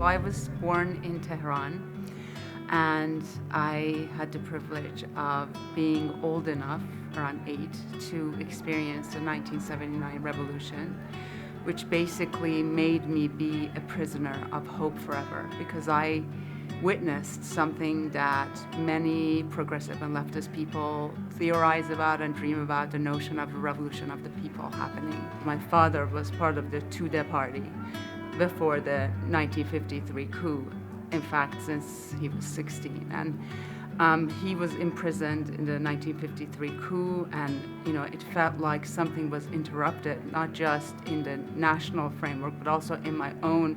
I was born in Tehran, and I had the privilege of being old enough, around 8, to experience the 1979 revolution, which basically made me be a prisoner of hope forever, because I witnessed something that many progressive and leftist people theorize about and dream about, the notion of a revolution of the people happening. My father was part of the Tudeh party before the 1953 coup, in fact, since he was 16. And he was imprisoned in the 1953 coup, and it felt like something was interrupted, not just in the national framework, but also in my own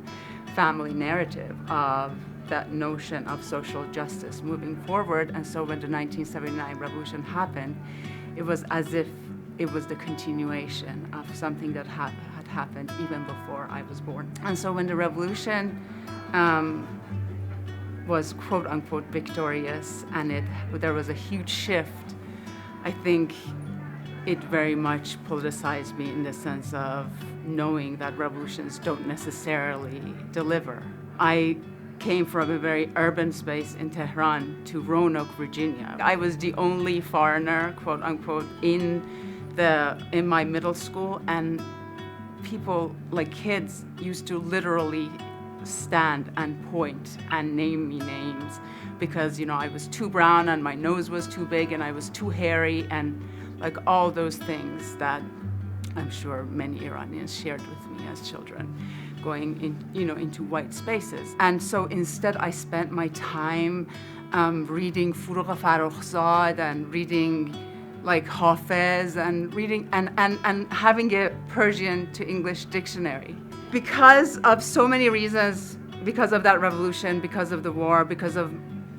family narrative of that notion of social justice moving forward. And so when the 1979 revolution happened, it was as if it was the continuation of something that had happened even before I was born. And so when the revolution was quote unquote victorious and there was a huge shift, I think it very much politicized me in the sense of knowing that revolutions don't necessarily deliver. I came from a very urban space in Tehran to Roanoke, Virginia. I was the only foreigner, quote unquote, in my middle school, and people, like kids, used to literally stand and point and name me names because I was too brown and my nose was too big and I was too hairy, and like all those things that I'm sure many Iranians shared with me as children, going into white spaces. And so instead I spent my time reading Furugh Farrokhzad and reading like Hafez and reading and having a Persian to English dictionary. Because of so many reasons, because of that revolution, because of the war, because of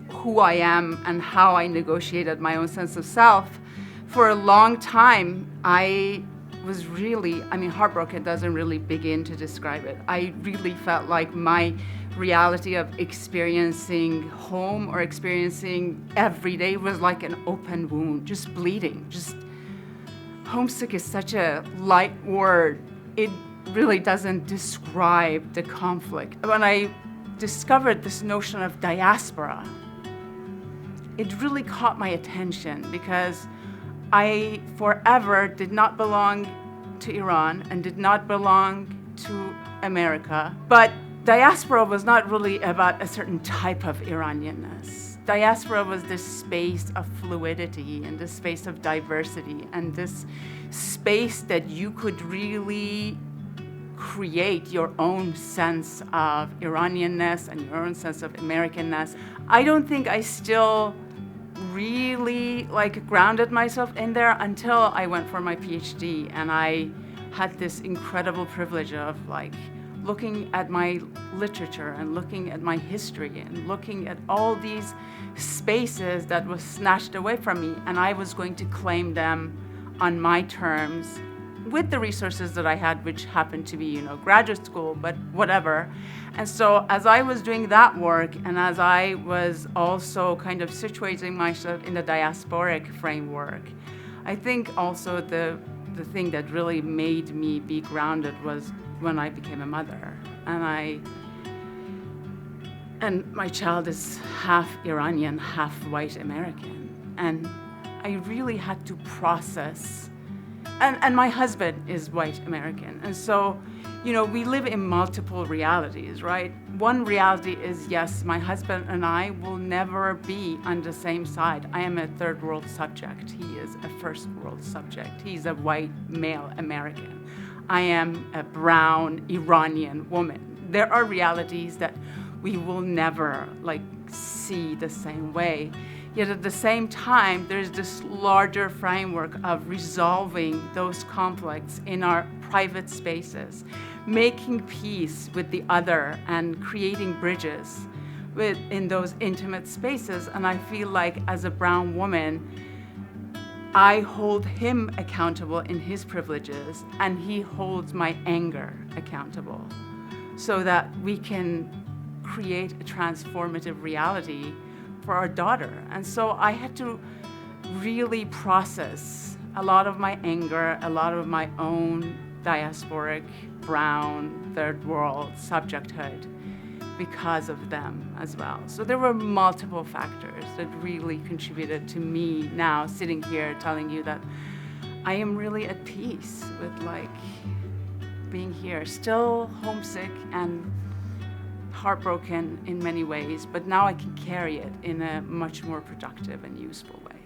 who I am and how I negotiated my own sense of self, for a long time I was really, heartbroken doesn't really begin to describe it. I really felt like my reality of experiencing home or experiencing every day was like an open wound, just bleeding. Just homesick is such a light word. It really doesn't describe the conflict. When I discovered this notion of diaspora, it really caught my attention because I forever did not belong to Iran and did not belong to America. But diaspora was not really about a certain type of Iranianness. Diaspora was this space of fluidity and this space of diversity and this space that you could really create your own sense of Iranianness and your own sense of Americanness. I don't think I still really grounded myself in there until I went for my PhD, and I had this incredible privilege of looking at my literature and looking at my history and looking at all these spaces that was snatched away from me, and I was going to claim them on my terms with the resources that I had, which happened to be, graduate school, but whatever. And so as I was doing that work, and as I was also kind of situating myself in the diasporic framework, I think also the thing that really made me be grounded was when I became a mother. And my child is half Iranian, half white American. And I really had to process. And my husband is white American. And so, we live in multiple realities, right? One reality is, yes, my husband and I will never be on the same side. I am a third world subject. He is a first world subject. He's a white male American. I am a brown Iranian woman. There are realities that we will never see the same way. Yet at the same time, there's this larger framework of resolving those conflicts in our private spaces, making peace with the other and creating bridges in those intimate spaces. And I feel like as a brown woman, I hold him accountable in his privileges, and he holds my anger accountable, so that we can create a transformative reality for our daughter. And so I had to really process a lot of my anger, a lot of my own diasporic, brown, third world subjecthood, because of them as well. So there were multiple factors that really contributed to me now sitting here telling you that I am really at peace with like being here, still homesick and heartbroken in many ways, but now I can carry it in a much more productive and useful way.